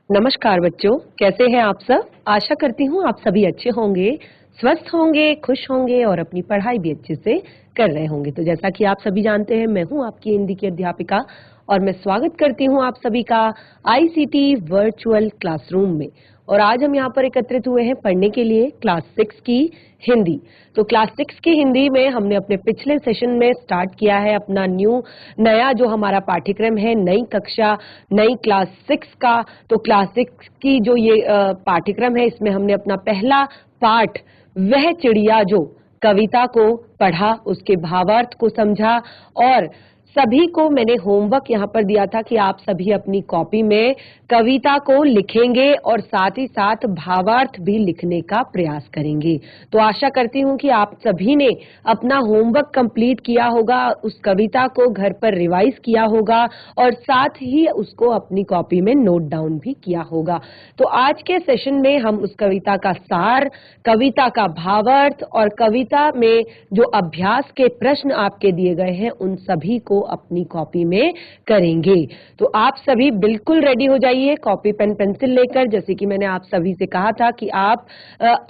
नमस्कार बच्चों, कैसे हैं आप सब। आशा करती हूँ आप सभी अच्छे होंगे, स्वस्थ होंगे, खुश होंगे और अपनी पढ़ाई भी अच्छे से कर रहे होंगे। तो जैसा कि आप सभी जानते हैं, मैं हूँ आपकी हिंदी की अध्यापिका और मैं स्वागत करती हूँ आप सभी का आईसीटी वर्चुअल क्लासरूम में। और आज हम यहाँ पर एकत्रित हुए हैं पढ़ने के लिए क्लास 6 की हिंदी। तो क्लास 6 की हिंदी में हमने अपने पिछले सेशन में स्टार्ट किया है अपना नया जो हमारा पाठ्यक्रम है, नई कक्षा, नई क्लास 6 का। तो क्लास 6 की जो ये पाठ्यक्रम है, इसमें हमने अपना पहला पाठ वह चिड़िया जो कविता को पढ़ा, उसके भावार्थ को समझा और सभी को मैंने होमवर्क यहाँ पर दिया था कि आप सभी अपनी कॉपी में कविता को लिखेंगे और साथ ही साथ भावार्थ भी लिखने का प्रयास करेंगे। तो आशा करती हूँ कि आप सभी ने अपना होमवर्क कंप्लीट किया होगा, उस कविता को घर पर रिवाइज किया होगा और साथ ही उसको अपनी कॉपी में नोट डाउन भी किया होगा। तो आज के सेशन में हम उस कविता का सार, कविता का भावार्थ और कविता में जो अभ्यास के प्रश्न आपके दिए गए हैं उन सभी को अपनी कॉपी में करेंगे। तो आप सभी बिल्कुल रेडी हो जाइए कॉपी पेन पेंसिल लेकर। जैसे कि मैंने आप सभी से कहा था कि आप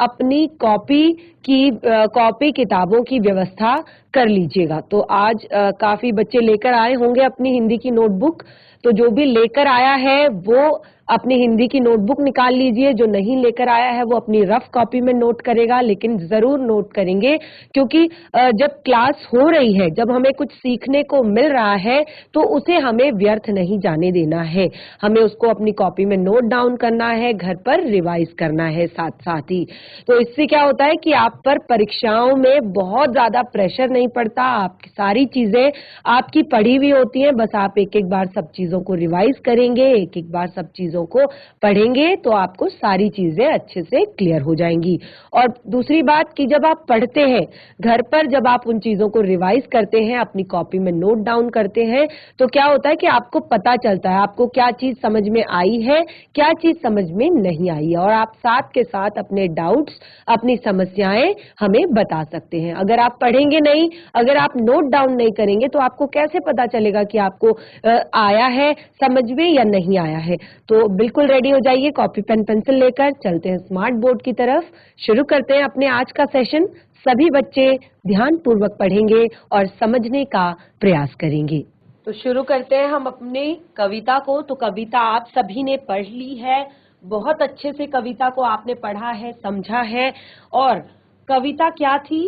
अपनी कॉपी किताबों की व्यवस्था कर लीजिएगा। तो आज काफी बच्चे लेकर आए होंगे अपनी हिंदी की नोटबुक। तो जो भी लेकर आया है वो अपनी हिंदी की नोटबुक निकाल लीजिए, जो नहीं लेकर आया है वो अपनी रफ कॉपी में नोट करेगा, लेकिन जरूर नोट करेंगे क्योंकि जब क्लास हो रही है, जब हमें कुछ सीखने को मिल रहा है तो उसे हमें व्यर्थ नहीं जाने देना है। हमें उसको अपनी कॉपी में नोट डाउन करना है, घर पर रिवाइज करना है साथ साथ ही। तो इससे क्या होता है कि आप पर परीक्षाओं में बहुत ज्यादा प्रेशर नहीं पड़ता, आपकी सारी चीजें आपकी पढ़ी हुई होती हैं, बस आप एक एक बार सब चीजों को रिवाइज करेंगे, एक एक बार सब चीजों को पढ़ेंगे तो आपको सारी चीजें अच्छे से क्लियर हो जाएंगी। और दूसरी बात कि जब आप पढ़ते हैं घर पर, जब आप उन चीजों को रिवाइज करते हैं, अपनी कॉपी में नोट डाउन करते हैं, तो क्या होता है कि आपको पता चलता है आपको क्या चीज समझ में आई है, क्या चीज समझ में नहीं आई है, और आप साथ के साथ अपने डाउट्स, अपनी समस्याएं हमें बता सकते हैं। अगर आप पढ़ेंगे नहीं, अगर आप नोट डाउन नहीं करेंगे तो आपको कैसे पता चलेगा कि आपको आया है समझ में या नहीं आया है। तो बिल्कुल रेडी हो जाइए कॉपी पेन पेंसिल लेकर, चलते हैं स्मार्ट बोर्ड की तरफ। शुरू करते हैं अपने आज का सेशन। सभी बच्चे ध्यान पूर्वक पढ़ेंगे और समझने का प्रयास करेंगे। तो शुरू करते हैं हम अपनी कविता को। तो कविता आप सभी ने पढ़ ली है, बहुत अच्छे से कविता को आपने पढ़ा है, समझा है। और कविता क्या थी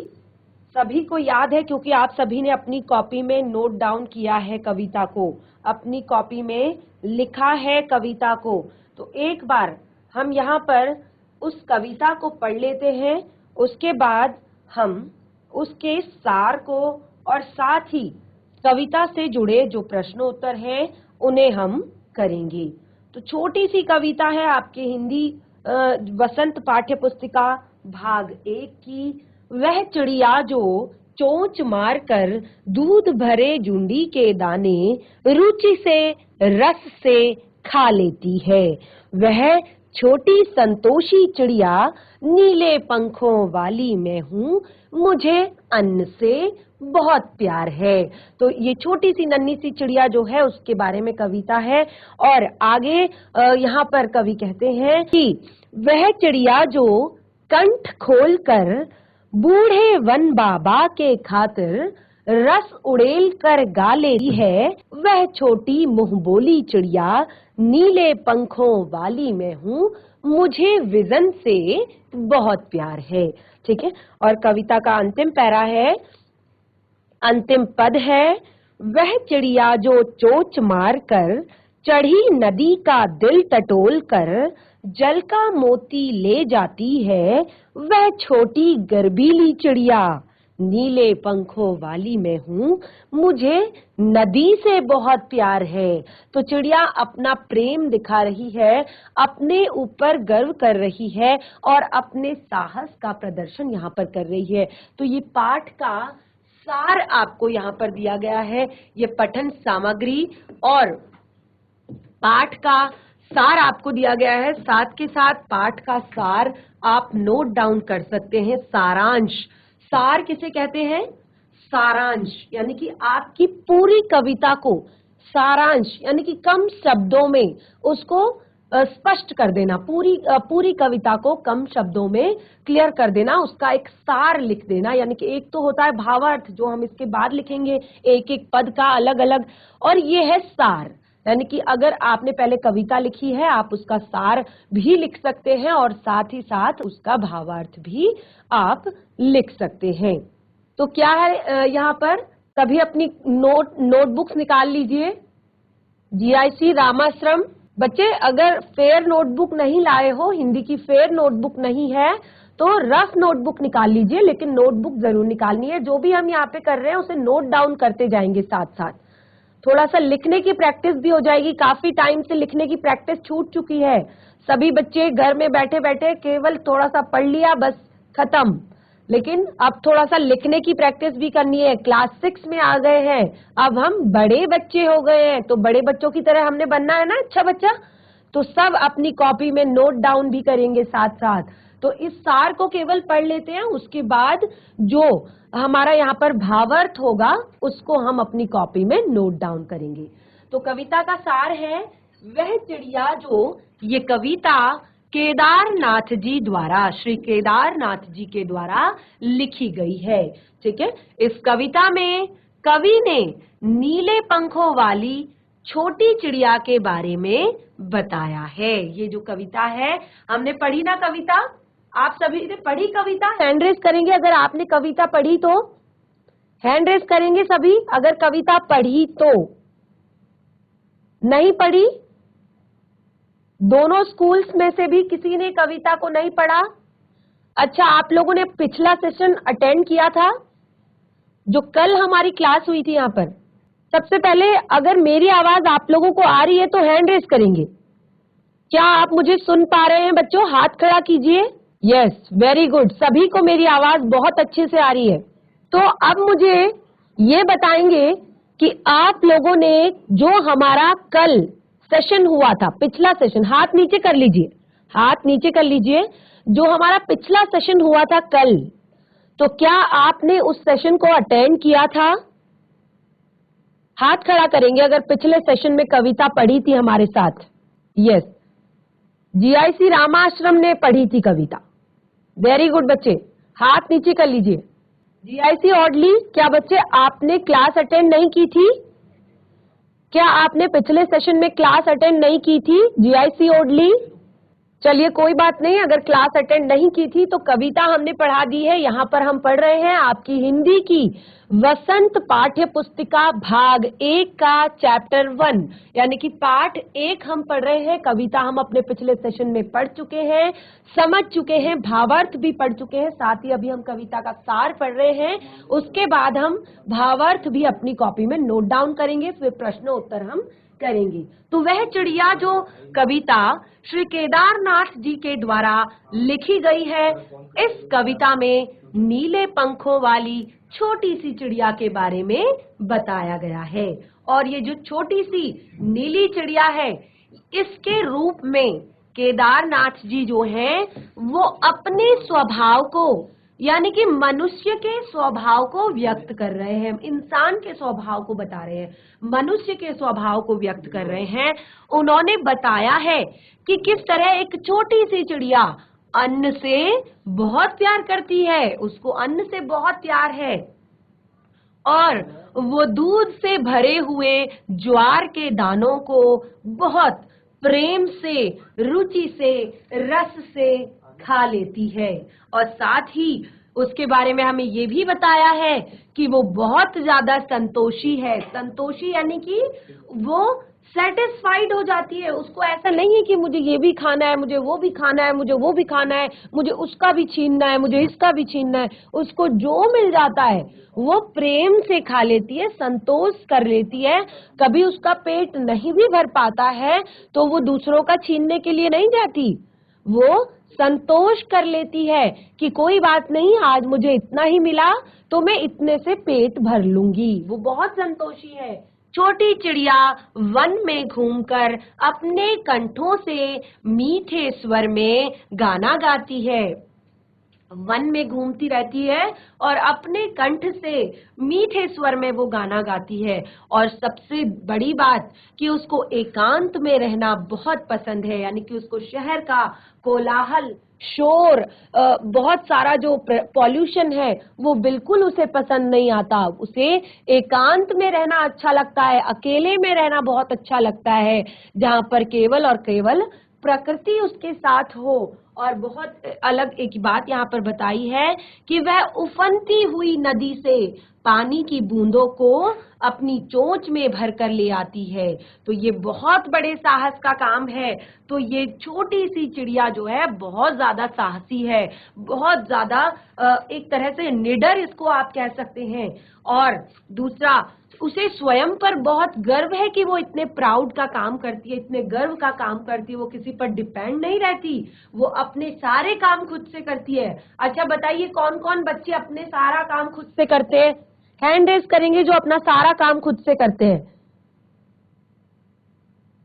सभी को याद है क्योंकि आप सभी ने अपनी कॉपी में नोट डाउन किया है, कविता को अपनी कॉपी में लिखा है कविता को। तो एक बार हम यहाँ पर उस कविता को पढ़ लेते हैं, उसके बाद हम उसके सार को और साथ ही कविता से जुड़े जो प्रश्नोत्तर हैं उन्हें हम करेंगे। तो छोटी सी कविता है आपके हिंदी वसंत पाठ्य पुस्तिका भाग 1 की। वह चिड़िया जो चोंच मारकर दूध भरे जुंडी के दाने रुचि से रस से खा लेती है, वह छोटी संतोषी चिड़िया नीले पंखों वाली मैं हूँ, मुझे अन्न से बहुत प्यार है। तो ये छोटी सी नन्ही सी चिड़िया जो है उसके बारे में कविता है। और आगे यहाँ पर कवि कहते हैं कि वह चिड़िया जो कंठ खोल कर बूढ़े वन बाबा के खातिर रस उड़ेल कर गा लेती है, वह छोटी मुंह बोली चिड़िया नीले पंखों वाली मैं हूँ, मुझे विजन से बहुत प्यार है। ठीक है। और कविता का अंतिम पैरा है, अंतिम पद है, वह चिड़िया जो चोंच मार कर चढ़ी नदी का दिल टटोल कर जल का मोती ले जाती है, वह छोटी गर्बीली चिड़िया नीले पंखों वाली मैं हूँ, मुझे नदी से बहुत प्यार है। तो चिड़िया अपना प्रेम दिखा रही है, अपने ऊपर गर्व कर रही है और अपने साहस का प्रदर्शन यहाँ पर कर रही है। तो ये पाठ का सार आपको यहाँ पर दिया गया है, ये पठन सामग्री और पाठ का सार आपको दिया गया है। साथ के साथ पाठ का सार आप नोट डाउन कर सकते हैं। सारांश, सार किसे कहते हैं? सारांश यानी कि आपकी पूरी कविता को सारांश यानी कि कम शब्दों में उसको स्पष्ट कर देना, पूरी कविता को कम शब्दों में क्लियर कर देना, उसका एक सार लिख देना। यानी कि एक तो होता है भावार्थ जो हम इसके बाद लिखेंगे एक एक पद का अलग अलग, और ये है सार। यानी कि अगर आपने पहले कविता लिखी है आप उसका सार भी लिख सकते हैं और साथ ही साथ उसका भावार्थ भी आप लिख सकते हैं। तो क्या है यहाँ पर, सभी अपनी नोटबुक्स निकाल लीजिए। जीआईसी रामाश्रम बच्चे, अगर फेयर नोटबुक नहीं लाए हो, हिंदी की फेयर नोटबुक नहीं है तो रफ नोटबुक निकाल लीजिए, लेकिन नोटबुक जरूर निकालनी है। जो भी हम यहाँ पे कर रहे हैं उसे नोट डाउन करते जाएंगे साथ साथ, थोड़ा सा लिखने की प्रैक्टिस भी हो जाएगी। काफी टाइम से लिखने की प्रैक्टिस छूट चुकी है, सभी बच्चे घर में बैठे बैठे केवल थोड़ा सा पढ़ लिया बस खत्म, लेकिन अब थोड़ा सा लिखने की प्रैक्टिस भी करनी है। क्लास 6 में आ गए हैं, अब हम बड़े बच्चे हो गए हैं, तो बड़े बच्चों की तरह हमने बनना है ना अच्छा बच्चा। तो सब अपनी कॉपी में नोट डाउन भी करेंगे साथ साथ। तो इस सार को केवल पढ़ लेते हैं, उसके बाद जो हमारा यहाँ पर भावार्थ होगा उसको हम अपनी कॉपी में नोट डाउन करेंगे। तो कविता का सार है, वह चिड़िया जो, ये कविता केदारनाथ जी द्वारा, श्री केदारनाथ जी के द्वारा लिखी गई है। ठीक है, इस कविता में कवि ने नीले पंखों वाली छोटी चिड़िया के बारे में बताया है। ये जो कविता है हमने पढ़ी ना कविता, आप सभी ने पढ़ी कविता? हैंड रेज करेंगे अगर आपने कविता पढ़ी तो, हैंड रेज करेंगे सभी अगर कविता पढ़ी तो। नहीं पढ़ी? दोनों स्कूल्स में से भी किसी ने कविता को नहीं पढ़ा? अच्छा, आप लोगों ने पिछला सेशन अटेंड किया था जो कल हमारी क्लास हुई थी यहाँ पर? सबसे पहले अगर मेरी आवाज आप लोगों को आ रही है तो हैंड रेज करेंगे। क्या आप मुझे सुन पा रहे हैं बच्चों? हाथ खड़ा कीजिए। यस, वेरी गुड, सभी को मेरी आवाज बहुत अच्छे से आ रही है। तो अब मुझे ये बताएंगे कि आप लोगों ने जो हमारा कल सेशन हुआ था, पिछला सेशन, हाथ नीचे कर लीजिए, हाथ नीचे कर लीजिए, जो हमारा पिछला सेशन हुआ था कल, तो क्या आपने उस सेशन को अटेंड किया था? हाथ खड़ा करेंगे अगर पिछले सेशन में कविता पढ़ी थी हमारे साथ। यस, जीआईसी रामाश्रम ने पढ़ी थी कविता। वेरी गुड बच्चे, हाथ नीचे कर लीजिए। जीआईसी ऑडली, क्या बच्चे आपने क्लास अटेंड नहीं की थी? क्या आपने पिछले सेशन में क्लास अटेंड नहीं की थी? जीआईसी ओडली, चलिए कोई बात नहीं, अगर क्लास अटेंड नहीं की थी तो कविता हमने पढ़ा दी है। यहाँ पर हम पढ़ रहे हैं आपकी हिंदी की वसंत पाठ्य पुस्तिका भाग 1 का चैप्टर 1, यानी कि पाठ 1 हम पढ़ रहे हैं। कविता हम अपने पिछले सेशन में पढ़ चुके हैं, समझ चुके हैं, भावार्थ भी पढ़ चुके हैं, साथ ही अभी हम कविता का सार पढ़ रहे हैं। उसके बाद हम भावार्थ भी अपनी कॉपी में नोट डाउन करेंगे, फिर प्रश्न उत्तर हम करेंगे। तो वह चिड़िया जो कविता श्री केदारनाथ जी के द्वारा लिखी गई है, इस कविता में नीले पंखों वाली छोटी सी चिड़िया के बारे में बताया गया है। और ये जो छोटी सी नीली चिड़िया है, इसके रूप में केदारनाथ जी जो हैं वो अपने स्वभाव को, यानी कि मनुष्य के स्वभाव को व्यक्त कर रहे हैं, इंसान के स्वभाव को बता रहे हैं, मनुष्य के स्वभाव को व्यक्त कर रहे हैं। उन्होंने बताया है कि किस तरह एक छोटी सी चिड़िया अन्न से बहुत प्यार करती है, उसको अन्न से बहुत प्यार है, और वो दूध से भरे हुए ज्वार के दानों को बहुत प्रेम से, रुचि से, रस से खा लेती है। और साथ ही उसके बारे में हमें ये भी बताया है कि वो बहुत ज्यादा संतोषी है। संतोषी यानी कि वो सेटिस्फाइड हो जाती है, उसको ऐसा नहीं है कि मुझे ये भी खाना है, मुझे वो भी खाना है, मुझे वो भी खाना है, मुझे उसका भी छीनना है, मुझे इसका भी छीनना है। उसको जो मिल जाता है वो प्रेम से खा लेती है, संतोष कर लेती है। कभी उसका पेट नहीं भी भर पाता है तो वो दूसरों का छीनने के लिए नहीं जाती, वो संतोष कर लेती है कि कोई बात नहीं, आज मुझे इतना ही मिला तो मैं इतने से पेट भर लूंगी। वो बहुत संतोषी है। छोटी चिड़िया वन में घूमकर अपने कंठों से मीठे स्वर में गाना गाती है। वन में घूमती रहती है और अपने कंठ से मीठे स्वर में वो गाना गाती है। और सबसे बड़ी बात कि उसको एकांत में रहना बहुत पसंद है, यानी कि उसको शहर का कोलाहल, शोर, बहुत सारा जो पॉल्यूशन है वो बिल्कुल उसे पसंद नहीं आता। उसे एकांत में रहना अच्छा लगता है, अकेले में रहना बहुत अच्छा लगता है, जहां पर केवल और केवल प्रकृति उसके साथ हो। और बहुत अलग एक बात यहाँ पर बताई है कि वह उफनती हुई नदी से पानी की बूंदों को अपनी चोंच में भर कर ले आती है। तो ये बहुत बड़े साहस का काम है। तो ये छोटी सी चिड़िया जो है बहुत ज्यादा साहसी है, बहुत ज्यादा एक तरह से निडर इसको आप कह सकते हैं। और दूसरा, उसे स्वयं पर बहुत गर्व है कि वो इतने प्राउड का काम करती है, इतने गर्व का काम करती है। वो किसी पर डिपेंड नहीं रहती, वो अपने सारे काम खुद से करती है। अच्छा बताइए, कौन कौन बच्चे अपने सारा काम खुद से करते हैं? हैंड रेज करेंगे जो अपना सारा काम खुद से करते हैं।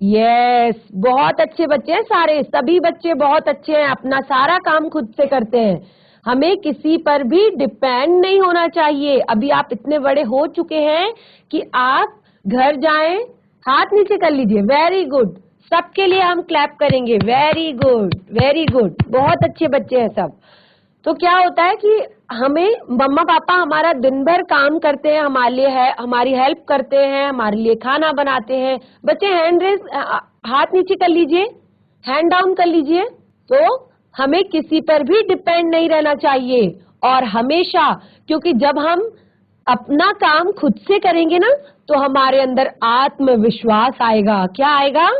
यस, बहुत अच्छे बच्चे हैं, सारे सभी बच्चे बहुत अच्छे हैं, अपना सारा काम खुद से करते हैं। हमें किसी पर भी डिपेंड नहीं होना चाहिए। अभी आप इतने बड़े हो चुके हैं कि आप घर जाएं, हाथ नीचे कर लीजिए। वेरी गुड, सबके लिए हम क्लैप करेंगे। वेरी गुड, वेरी गुड, बहुत अच्छे बच्चे हैं सब। तो क्या होता है कि हमें मम्मा पापा हमारा दिन भर काम करते हैं, हमारे लिए है, हमारी हेल्प करते हैं, हमारे लिए खाना बनाते हैं। बच्चे हैंड रेस, हाथ नीचे कर लीजिए, हैंड डाउन कर लीजिए। तो हमें किसी पर भी डिपेंड नहीं रहना चाहिए। और हमेशा, क्योंकि जब हम अपना काम खुद से करेंगे ना, तो हमारे अंदर आत्मविश्वास आएगा। क्या आएगा?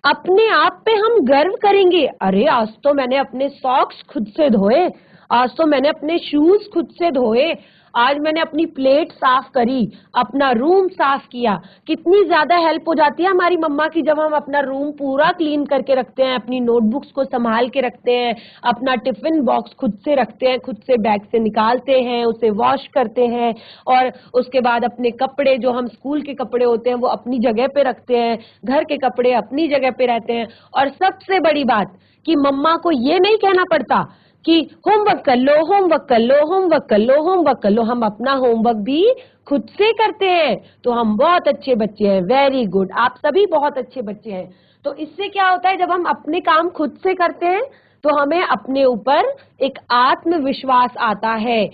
अपने आप पे हम गर्व करेंगे। अरे आज तो मैंने अपने सॉक्स खुद से धोए, आज तो मैंने अपने शूज खुद से धोए, आज मैंने अपनी प्लेट साफ करी, अपना रूम साफ किया। कितनी ज्यादा हेल्प हो जाती है हमारी मम्मा की जब हम अपना रूम पूरा क्लीन करके रखते हैं, अपनी नोटबुक्स को संभाल के रखते हैं, अपना टिफिन बॉक्स खुद से रखते हैं, खुद से बैग से निकालते हैं, उसे वॉश करते हैं। और उसके बाद अपने कपड़े, जो हम स्कूल के कपड़े होते हैं, वो अपनी जगह पे रखते हैं, घर के कपड़े अपनी जगह पे रहते हैं। और सबसे बड़ी बात कि मम्मा को ये नहीं कहना पड़ता कि होमवर्क कर लो, होमवर्क कर लो, होमवर्क कर लो, होमवर्क कर लो। हम अपना होमवर्क भी खुद से करते हैं। तो हम बहुत अच्छे बच्चे हैं। वेरी गुड, आप सभी बहुत अच्छे बच्चे हैं। तो इससे क्या होता है, जब हम अपने काम खुद से करते हैं तो हमें अपने ऊपर एक आत्मविश्वास आता है,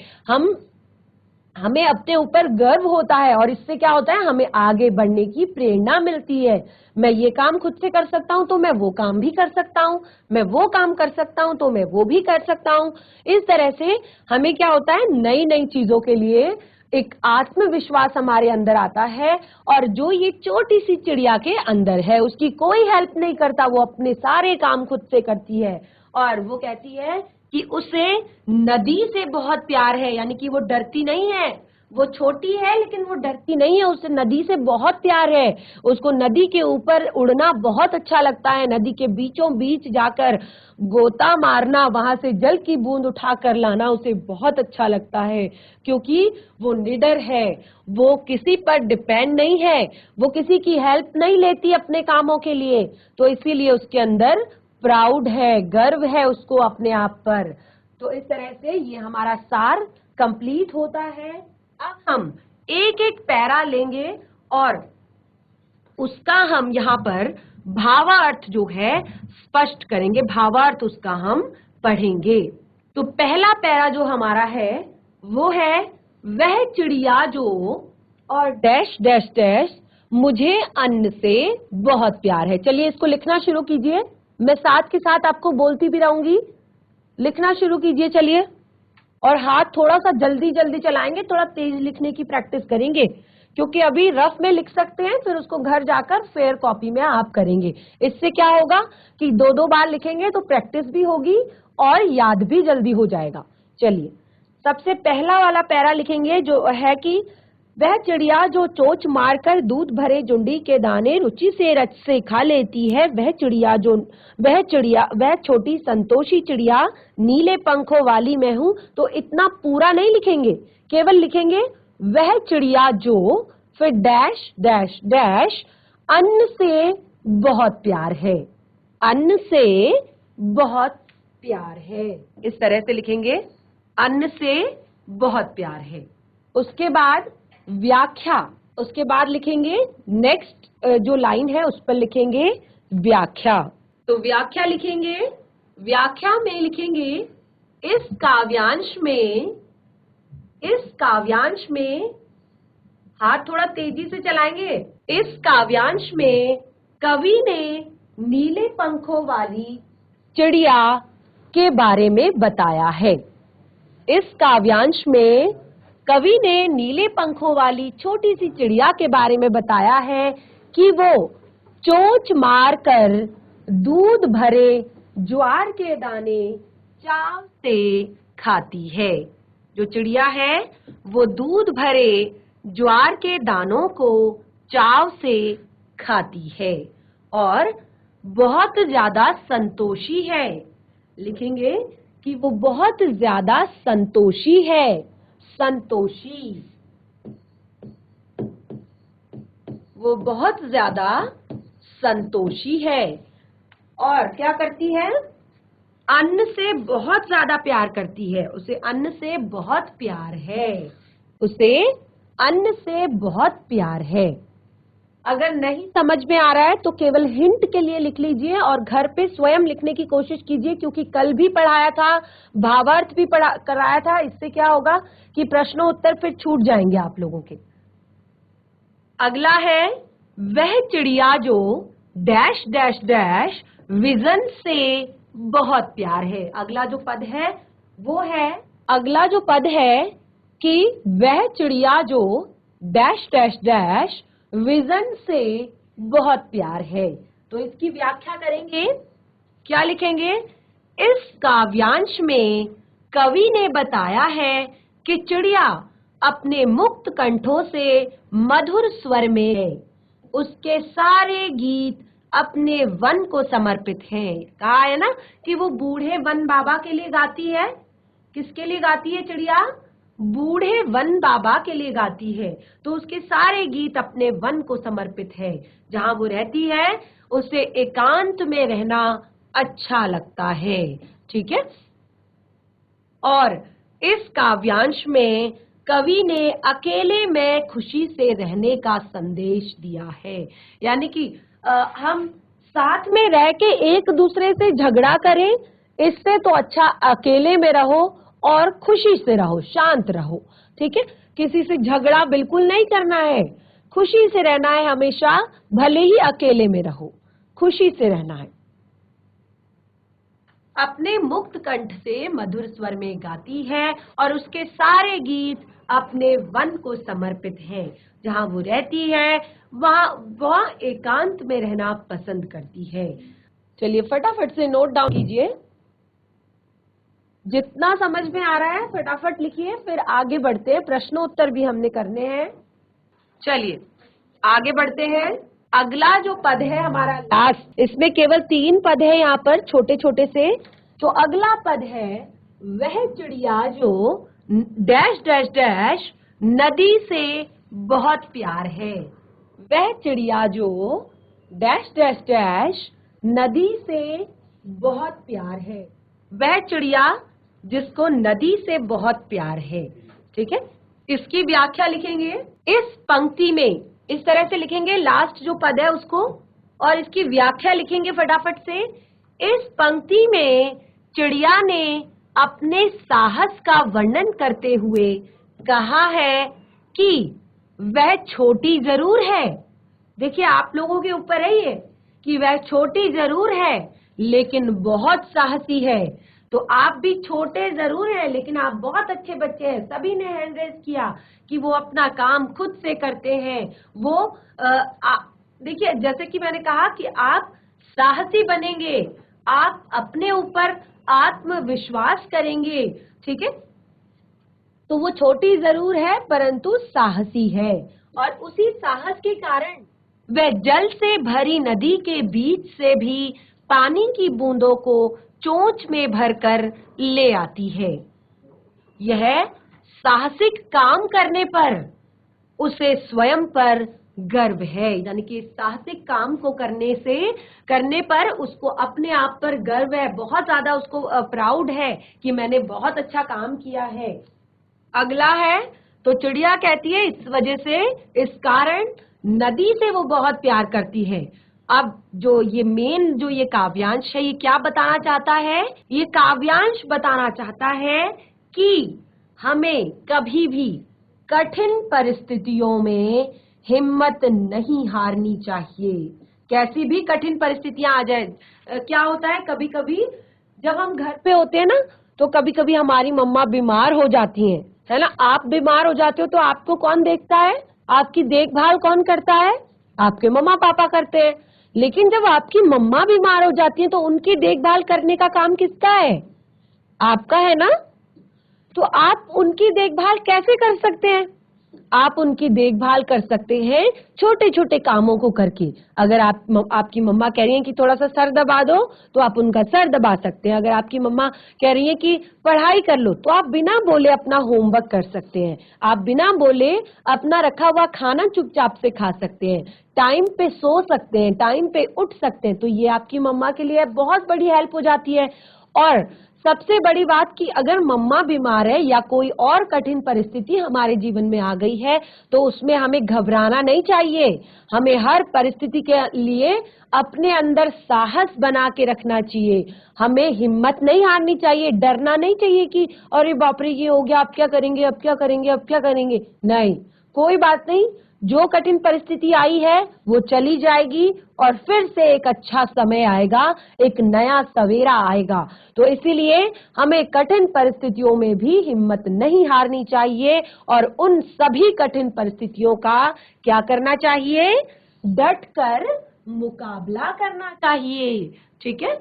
हमें अपने ऊपर गर्व होता है। और इससे क्या होता है, हमें आगे बढ़ने की प्रेरणा मिलती है। मैं ये काम खुद से कर सकता हूं तो मैं वो काम भी कर सकता हूं, मैं वो काम कर सकता हूं तो मैं वो भी कर सकता हूं। इस तरह से हमें क्या होता है, नई नई चीजों के लिए एक आत्मविश्वास हमारे अंदर आता है। और जो ये छोटी सी चिड़िया के अंदर है, उसकी कोई हेल्प नहीं करता, वो अपने सारे काम खुद से करती है। और वो कहती है कि उसे नदी से बहुत प्यार है, यानी कि वो डरती नहीं है। वो छोटी है लेकिन वो डरती नहीं है, उसे नदी से बहुत प्यार है। उसको नदी के ऊपर उड़ना बहुत अच्छा लगता है, नदी के बीचों बीच जाकर गोता मारना, वहां से जल की बूंद उठा कर लाना उसे बहुत अच्छा लगता है। क्योंकि वो निडर है, वो किसी पर डिपेंड नहीं है, वो किसी की हेल्प नहीं लेती अपने कामों के लिए। तो इसीलिए उसके अंदर प्राउड है, गर्व है उसको अपने आप पर। तो इस तरह से ये हमारा सार कंप्लीट होता है। अब हम एक एक पैरा लेंगे और उसका हम यहाँ पर भावार्थ जो है स्पष्ट करेंगे, भावार्थ उसका हम पढ़ेंगे। तो पहला पैरा जो हमारा है वो है, वह चिड़िया जो, और डैश डैश डैश, मुझे अन्न से बहुत प्यार है। चलिए इसको लिखना शुरू कीजिए, मैं साथ के साथ आपको बोलती भी रहूंगी। लिखना शुरू कीजिए चलिए। और हाथ थोड़ा सा जल्दी जल्दी चलाएंगे, थोड़ा तेज लिखने की प्रैक्टिस करेंगे, क्योंकि अभी रफ में लिख सकते हैं, फिर उसको घर जाकर फेयर कॉपी में आप करेंगे। इससे क्या होगा कि दो दो बार लिखेंगे तो प्रैक्टिस भी होगी और याद भी जल्दी हो जाएगा। चलिए सबसे पहला वाला पैरा लिखेंगे जो है कि वह चिड़िया जो चोंच मारकर दूध भरे जुंडी के दाने रुचि से रच से खा लेती है, वह छोटी संतोषी चिड़िया नीले पंखों वाली मैं हूं। तो इतना पूरा नहीं लिखेंगे, केवल लिखेंगे वह चिड़िया जो, फिर डैश डैश डैश, अन्न से बहुत प्यार है, अन्न से बहुत प्यार है। इस तरह से लिखेंगे। अन्न से बहुत प्यार है। उसके बाद व्याख्या, उसके बाद लिखेंगे नेक्स्ट जो लाइन है उस पर लिखेंगे व्याख्या। तो व्याख्या लिखेंगे, व्याख्या में लिखेंगे इस काव्यांश में, हाथ थोड़ा तेजी से चलाएंगे। इस काव्यांश में कवि ने नीले पंखों वाली चिड़िया के बारे में बताया है। इस काव्यांश में कवि ने नीले पंखों वाली छोटी सी चिड़िया के बारे में बताया है कि वो चोंच मारकर दूध भरे ज्वार के दाने चाव से खाती है। जो चिड़िया है वो दूध भरे ज्वार के दानों को चाव से खाती है और बहुत ज्यादा संतोषी है। लिखेंगे कि वो बहुत ज्यादा संतोषी है। संतोषी, वो बहुत ज्यादा संतोषी है। और क्या करती है? अन्न से बहुत ज्यादा प्यार करती है। उसे अन्न से बहुत प्यार है। उसे अन्न से बहुत प्यार है। अगर नहीं समझ में आ रहा है तो केवल हिंट के लिए लिख लीजिए और घर पे स्वयं लिखने की कोशिश कीजिए, क्योंकि कल भी पढ़ाया था, भावार्थ भी कराया था। इससे क्या होगा कि प्रश्नोत्तर फिर छूट जाएंगे आप लोगों के। अगला है वह चिड़िया जो डैश डैश डैश विजन से बहुत प्यार है। अगला जो पद है वो है, अगला जो पद है कि वह चिड़िया जो डैश डैश डैश विजन से बहुत प्यार है। तो इसकी व्याख्या करेंगे। क्या लिखेंगे? इस काव्यांश में कवि ने बताया है कि चिड़िया अपने मुक्त कंठों से मधुर स्वर में है। उसके सारे गीत अपने वन को समर्पित हैं। कहा है ना कि वो बूढ़े वन बाबा के लिए गाती है। किसके लिए गाती है चिड़िया? बूढ़े वन बाबा के लिए गाती है। तो उसके सारे गीत अपने वन को समर्पित है। जहां वो रहती है उसे एकांत में रहना अच्छा लगता है। ठीक है। और इस काव्यांश में कवि ने अकेले में खुशी से रहने का संदेश दिया है। यानी कि हम साथ में रह के एक दूसरे से झगड़ा करें, इससे तो अच्छा अकेले में रहो और खुशी से रहो, शांत रहो। ठीक है। किसी से झगड़ा बिल्कुल नहीं करना है, खुशी से रहना है हमेशा, भले ही अकेले में रहो, खुशी से रहना है। अपने मुक्त कंठ से मधुर स्वर में गाती है और उसके सारे गीत अपने वन को समर्पित हैं। जहां वो रहती है वह एकांत में रहना पसंद करती है। चलिए फटाफट से नोट डाउन कीजिए। जितना समझ में आ रहा है फटाफट लिखिए, फिर आगे बढ़ते हैं। प्रश्नोत्तर भी हमने करने हैं। चलिए आगे बढ़ते हैं। अगला जो पद है हमारा लास्ट, इसमें केवल 3 पद है यहाँ पर छोटे छोटे से। तो अगला पद है वह चिड़िया जो डैश डैश डैश नदी से बहुत प्यार है। वह चिड़िया जो डैश डैश डैश नदी से बहुत प्यार है। वह चिड़िया जिसको नदी से बहुत प्यार है। ठीक है। इसकी व्याख्या लिखेंगे। इस पंक्ति में इस तरह से लिखेंगे, लास्ट जो पद है उसको, और इसकी व्याख्या लिखेंगे फटाफट से। इस पंक्ति में चिड़िया ने अपने साहस का वर्णन करते हुए कहा है कि वह छोटी जरूर है। देखिए आप लोगों के ऊपर है ये कि वह छोटी जरूर है लेकिन बहुत साहसी है। तो आप भी छोटे जरूर हैं लेकिन आप बहुत अच्छे बच्चे हैं। सभी ने हैंड रेज किया कि वो अपना काम खुद से करते हैं। वो देखिए जैसे कि मैंने कहा कि आप साहसी बनेंगे, आप अपने ऊपर आत्मविश्वास करेंगे। ठीक है। तो वो छोटी जरूर है परंतु साहसी है, और उसी साहस के कारण वह जल से भरी नदी के बीच से भी पानी की बूंदों को चोंच में भरकर ले आती है। यह साहसिक काम करने पर उसे स्वयं पर गर्व है, यानी कि साहसिक काम को करने पर उसको अपने आप पर गर्व है, बहुत ज्यादा उसको प्राउड है कि मैंने बहुत अच्छा काम किया है। अगला है, तो चिड़िया कहती है इस वजह से, इस कारण नदी से वो बहुत प्यार करती है। अब जो ये मेन जो ये काव्यांश है, ये क्या बताना चाहता है? ये काव्यांश बताना चाहता है कि हमें कभी भी कठिन परिस्थितियों में हिम्मत नहीं हारनी चाहिए। कैसी भी कठिन परिस्थितियां आ जाए, क्या होता है कभी कभी जब हम घर पे होते हैं ना, तो कभी कभी हमारी मम्मा बीमार हो जाती हैं, है ना। आप बीमार हो जाते हो तो आपको कौन देखता है? आपकी देखभाल कौन करता है? आपके मम्मा पापा करते हैं। लेकिन जब आपकी मम्मा बीमार हो जाती है तो उनकी देखभाल करने का काम किसका है? आपका है ना। तो आप उनकी देखभाल कैसे कर सकते हैं? आप उनकी देखभाल कर सकते हैं छोटे छोटे कामों को करके। अगर आपकी मम्मा कह रही हैं कि थोड़ा सा सर दबा दो, तो आप उनका सर दबा सकते हैं। अगर आपकी मम्मा कह रही है कि पढ़ाई कर लो, तो आप बिना बोले अपना होमवर्क कर सकते हैं। आप बिना बोले अपना रखा हुआ खाना चुपचाप से खा सकते हैं, टाइम पे सो सकते हैं, टाइम पे उठ सकते हैं। तो ये आपकी मम्मा के लिए बहुत बड़ी हेल्प हो जाती है। और सबसे बड़ी बात कि अगर मम्मा बीमार है या कोई और कठिन परिस्थिति हमारे जीवन में आ गई है, तो उसमें हमें घबराना नहीं चाहिए। हमें हर परिस्थिति के लिए अपने अंदर साहस बना के रखना चाहिए। हमें हिम्मत नहीं हारनी चाहिए, डरना नहीं चाहिए कि अरे बाप रे ये हो गया, अब क्या करेंगे, अब क्या करेंगे, अब क्या करेंगे। नहीं, कोई बात नहीं। जो कठिन परिस्थिति आई है वो चली जाएगी और फिर से एक अच्छा समय आएगा, एक नया सवेरा आएगा। तो इसीलिए हमें कठिन परिस्थितियों में भी हिम्मत नहीं हारनी चाहिए और उन सभी कठिन परिस्थितियों का क्या करना चाहिए? डट कर मुकाबला करना चाहिए। ठीक है।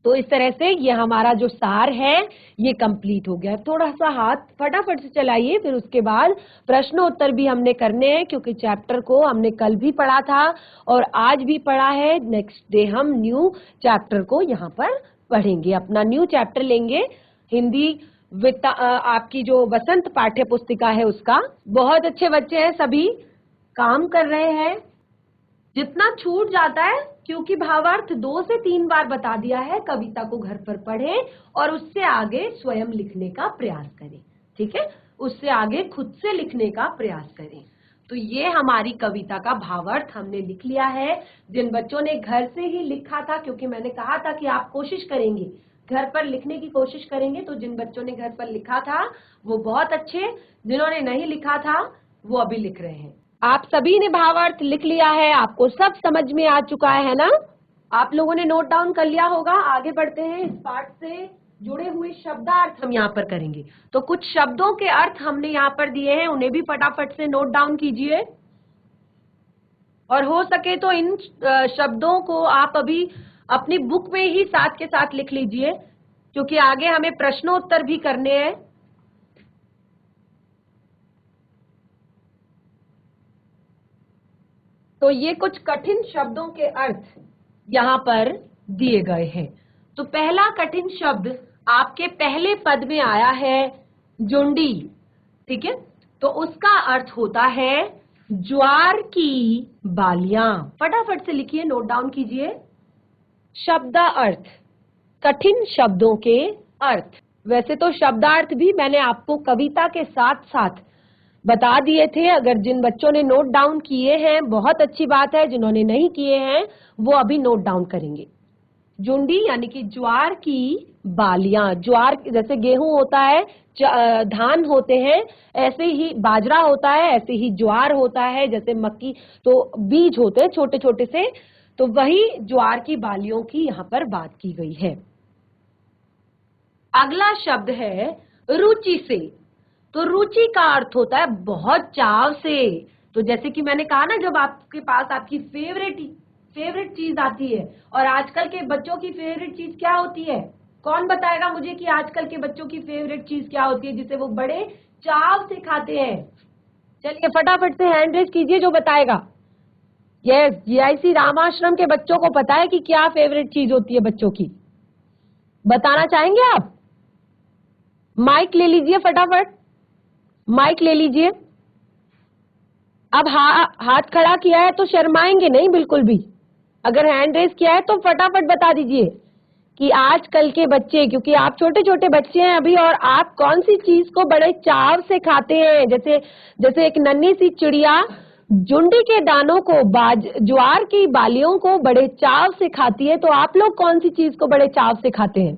तो इस तरह से ये हमारा जो सार है ये कंप्लीट हो गया। थोड़ा सा हाथ फटाफट से चलाइए, फिर उसके बाद प्रश्नोत्तर भी हमने करने हैं, क्योंकि चैप्टर को हमने कल भी पढ़ा था और आज भी पढ़ा है। नेक्स्ट डे हम न्यू चैप्टर को यहाँ पर पढ़ेंगे, अपना न्यू चैप्टर लेंगे। हिंदी आपकी जो वसंत पाठ्य पुस्तिका है उसका। बहुत अच्छे बच्चे हैं, सभी काम कर रहे हैं। जितना छूट जाता है, क्योंकि भावार्थ 2 से 3 बार बता दिया है, कविता को घर पर पढ़ें और उससे आगे स्वयं लिखने का प्रयास करें। ठीक है, उससे आगे खुद से लिखने का प्रयास करें। तो ये हमारी कविता का भावार्थ हमने लिख लिया है। जिन बच्चों ने घर से ही लिखा था, क्योंकि मैंने कहा था कि आप कोशिश करेंगे, घर पर लिखने की कोशिश करेंगे, तो जिन बच्चों ने घर पर लिखा था वो बहुत अच्छे, जिन्होंने नहीं लिखा था वो अभी लिख रहे हैं। आप सभी ने भावार्थ लिख लिया है, आपको सब समझ में आ चुका है ना। आप लोगों ने नोट डाउन कर लिया होगा। आगे बढ़ते हैं, इस पाठ से जुड़े हुए शब्दार्थ हम यहाँ पर करेंगे। तो कुछ शब्दों के अर्थ हमने यहाँ पर दिए हैं, उन्हें भी फटाफट से नोट डाउन कीजिए। और हो सके तो इन शब्दों को आप अभी अपनी बुक में ही साथ के साथ लिख लीजिए, क्योंकि आगे हमें प्रश्नोत्तर भी करने हैं। तो ये कुछ कठिन शब्दों के अर्थ यहाँ पर दिए गए हैं। तो पहला कठिन शब्द आपके पहले पद में आया है, जुंडी। ठीक है, तो उसका अर्थ होता है ज्वार की बालियां। फटाफट से लिखिए, नोट डाउन कीजिए। शब्दार्थ, कठिन शब्दों के अर्थ। वैसे तो शब्दार्थ भी मैंने आपको कविता के साथ साथ बता दिए थे। अगर जिन बच्चों ने नोट डाउन किए हैं बहुत अच्छी बात है, जिन्होंने नहीं किए हैं वो अभी नोट डाउन करेंगे। जुंडी यानी कि ज्वार की बालियां। ज्वार जैसे गेहूं होता है, धान होते हैं, ऐसे ही बाजरा होता है, ऐसे ही ज्वार होता है, जैसे मक्की तो बीज होते हैं छोटे छोटे से। तो वही ज्वार की बालियों की यहाँ पर बात की गई है। अगला शब्द है रुचि से। तो रुचि का अर्थ होता है बहुत चाव से। तो जैसे कि मैंने कहा ना, जब आपके पास आपकी फेवरेट चीज आती है। और आजकल के बच्चों की फेवरेट चीज क्या होती है? कौन बताएगा मुझे कि आजकल के बच्चों की फेवरेट चीज क्या होती है जिसे वो बड़े चाव से खाते हैं? चलिए फटाफट से हैंड रेज कीजिए जो बताएगा। यस, जीआईसी रामाश्रम के बच्चों को पता है कि क्या फेवरेट चीज होती है बच्चों की। बताना चाहेंगे आप? माइक ले लीजिए, फटाफट माइक ले लीजिए। अब हाथ खड़ा किया है तो शर्माएंगे नहीं बिल्कुल भी। अगर हैंड रेस किया है तो फटाफट बता दीजिए कि आजकल के बच्चे, क्योंकि आप छोटे छोटे बच्चे हैं अभी, और आप कौन सी चीज को बड़े चाव से खाते हैं। जैसे जैसे एक नन्ही सी चिड़िया जुंडी के दानों को, ज्वार की बालियों को बड़े चाव से खाती है, तो आप लोग कौन सी चीज को बड़े चाव से खाते हैं?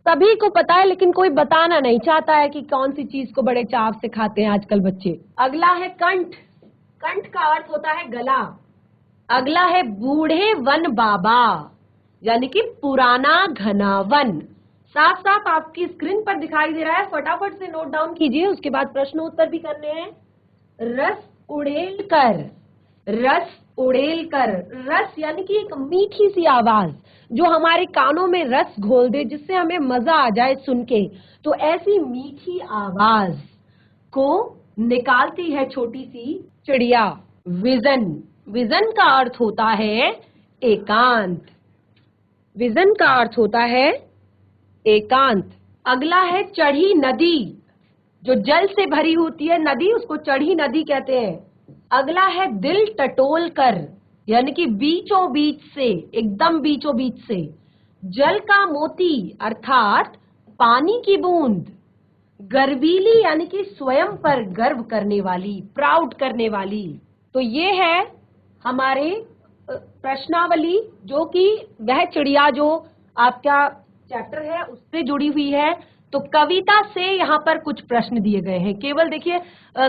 सभी को पता है, लेकिन कोई बताना नहीं चाहता है कि कौन सी चीज को बड़े चाव से खाते हैं आजकल बच्चे। अगला है कंठ। कंठ का अर्थ होता है गला। अगला है बूढ़े वन बाबा, यानी कि पुराना घना वन। साफ साफ आपकी स्क्रीन पर दिखाई दे रहा है, फटाफट से नोट डाउन कीजिए, उसके बाद प्रश्न उत्तर भी करने हैं। रस उड़ेल कर। रस उड़ेल कर, रस यानी कि एक मीठी सी आवाज जो हमारे कानों में रस घोल दे, जिससे हमें मजा आ जाए सुन के। तो ऐसी मीठी आवाज को निकालती है छोटी सी चिड़िया। विजन। विजन का अर्थ होता है एकांत। विजन का अर्थ होता है एकांत। अगला है चढ़ी नदी। जो जल से भरी होती है नदी, उसको चढ़ी नदी कहते हैं। अगला है दिल टटोल कर, यानी कि बीचों बीच से, एकदम बीचों बीच से। जल का मोती अर्थात पानी की बूंद। गर्वीली यानी कि स्वयं पर गर्व करने वाली, प्राउड करने वाली। तो ये है हमारे प्रश्नावली, जो कि वह चिड़िया जो आपका चैप्टर है उससे जुड़ी हुई है। तो कविता से यहाँ पर कुछ प्रश्न दिए गए हैं। केवल देखिए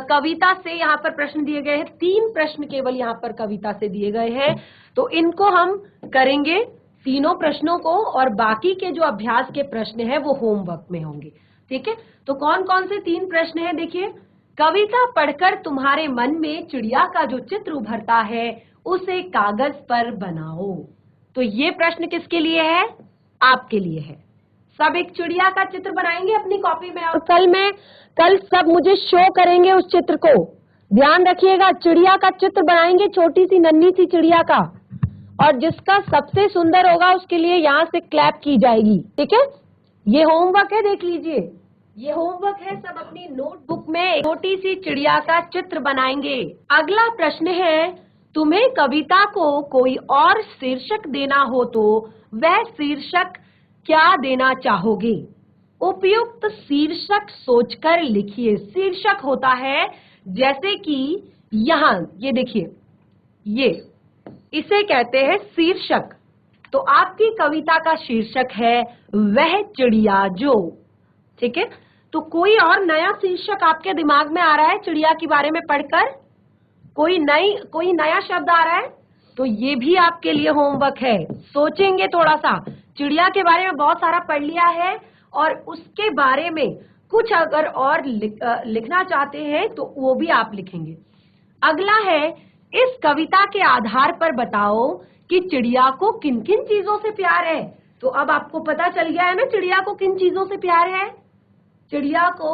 कविता से यहाँ पर प्रश्न दिए गए हैं, 3 प्रश्न केवल यहाँ पर कविता से दिए गए हैं। तो इनको हम करेंगे तीनों प्रश्नों को, और बाकी के जो अभ्यास के प्रश्न हैं वो होमवर्क में होंगे। ठीक है, तो कौन कौन से 3 प्रश्न हैं देखिए। कविता पढ़कर तुम्हारे मन में चिड़िया का जो चित्र उभरता है उसे कागज पर बनाओ। तो ये प्रश्न किसके लिए है? आपके लिए है। सब एक चिड़िया का चित्र बनाएंगे अपनी कॉपी में, और कल सब मुझे शो करेंगे उस चित्र को। ध्यान रखिएगा, चिड़िया का चित्र बनाएंगे, छोटी सी नन्ही सी चिड़िया का, और जिसका सबसे सुंदर होगा उसके लिए यहाँ से क्लैप की जाएगी। ठीक है, ये होमवर्क है, देख लीजिए, ये होमवर्क है। सब अपनी नोटबुक में छोटी सी चिड़िया का चित्र बनाएंगे। अगला प्रश्न है, तुम्हें कविता को कोई और शीर्षक देना हो तो वह शीर्षक क्या देना चाहोगे? उपयुक्त शीर्षक सोचकर लिखिए। शीर्षक होता है जैसे कि यहाँ ये देखिए, ये इसे कहते हैं शीर्षक। तो आपकी कविता का शीर्षक है वह चिड़िया जो। ठीक है, तो कोई और नया शीर्षक आपके दिमाग में आ रहा है चिड़िया के बारे में पढ़कर? कोई नया शब्द आ रहा है? तो ये भी आपके लिए होमवर्क है। सोचेंगे थोड़ा सा, चिड़िया के बारे में बहुत सारा पढ़ लिया है, और उसके बारे में कुछ अगर और लिखना चाहते हैं तो वो भी आप लिखेंगे। अगला है, इस कविता के आधार पर बताओ कि चिड़िया को किन किन चीजों से प्यार है। तो अब आपको पता चल गया है ना चिड़िया को किन चीजों से प्यार है। चिड़िया को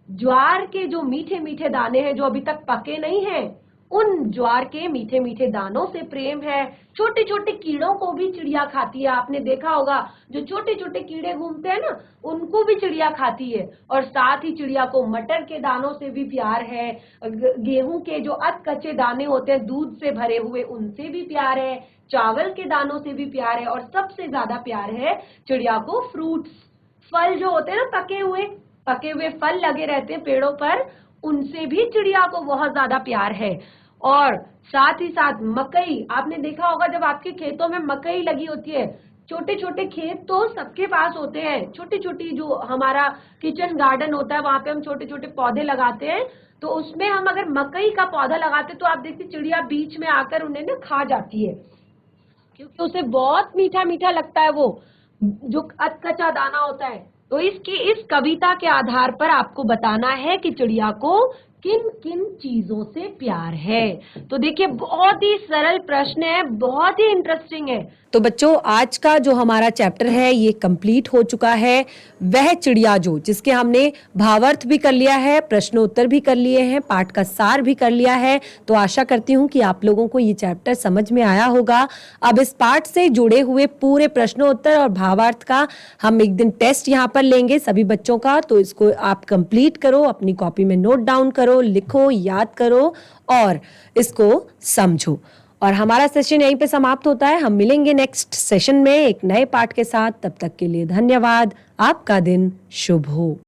ज्वार के जो मीठे मीठे दाने हैं जो अभी तक पके नहीं हैं, उन ज्वार के मीठे मीठे दानों से प्रेम है। छोटे छोटे कीड़ों को भी चिड़िया खाती है, आपने देखा होगा, जो छोटे छोटे कीड़े घूमते हैं ना, उनको भी चिड़िया खाती है। और साथ ही चिड़िया को मटर के दानों से भी प्यार है, गेहूं के जो अध कच्चे दाने होते हैं दूध से भरे हुए, उनसे भी प्यार है, चावल के दानों से भी प्यार है, और सबसे ज्यादा प्यार है चिड़िया को फ्रूट्स, फल जो होते हैं ना, पके हुए फल लगे रहते हैं पेड़ों पर, उनसे भी चिड़िया को बहुत ज्यादा प्यार है। और साथ ही साथ मकई, आपने देखा होगा जब आपके खेतों में मकई लगी होती है, छोटे छोटे खेत तो सबके पास होते हैं, छोटी छोटी जो हमारा किचन गार्डन होता है वहां पे हम छोटे छोटे पौधे लगाते हैं, तो उसमें हम अगर मकई का पौधा लगाते तो आप देखते चिड़िया बीच में आकर उन्हें ना खा जाती है, क्योंकि उसे बहुत मीठा मीठा लगता है वो जो कच्चा दाना होता है। तो इस कविता के आधार पर आपको बताना है कि चिड़िया को किन किन चीजों से प्यार है। तो देखिए बहुत ही सरल प्रश्न है, बहुत ही इंटरेस्टिंग है। तो बच्चों, आज का जो हमारा चैप्टर है ये कंप्लीट हो चुका है। वह चिड़िया जो, जिसके हमने भावार्थ भी कर लिया है, प्रश्नोत्तर भी कर लिए हैं, पाठ का सार भी कर लिया है। तो आशा करती हूँ कि आप लोगों को ये चैप्टर समझ में आया होगा। अब इस पाठ से जुड़े हुए पूरे प्रश्नोत्तर और भावार्थ का हम एक दिन टेस्ट यहाँ पर लेंगे सभी बच्चों का। तो इसको आप कंप्लीट करो, अपनी कॉपी में नोट डाउन करो, लिखो, याद करो और इसको समझो। और हमारा सेशन यहीं पे समाप्त होता है। हम मिलेंगे नेक्स्ट सेशन में एक नए पाठ के साथ। तब तक के लिए धन्यवाद। आपका दिन शुभ हो।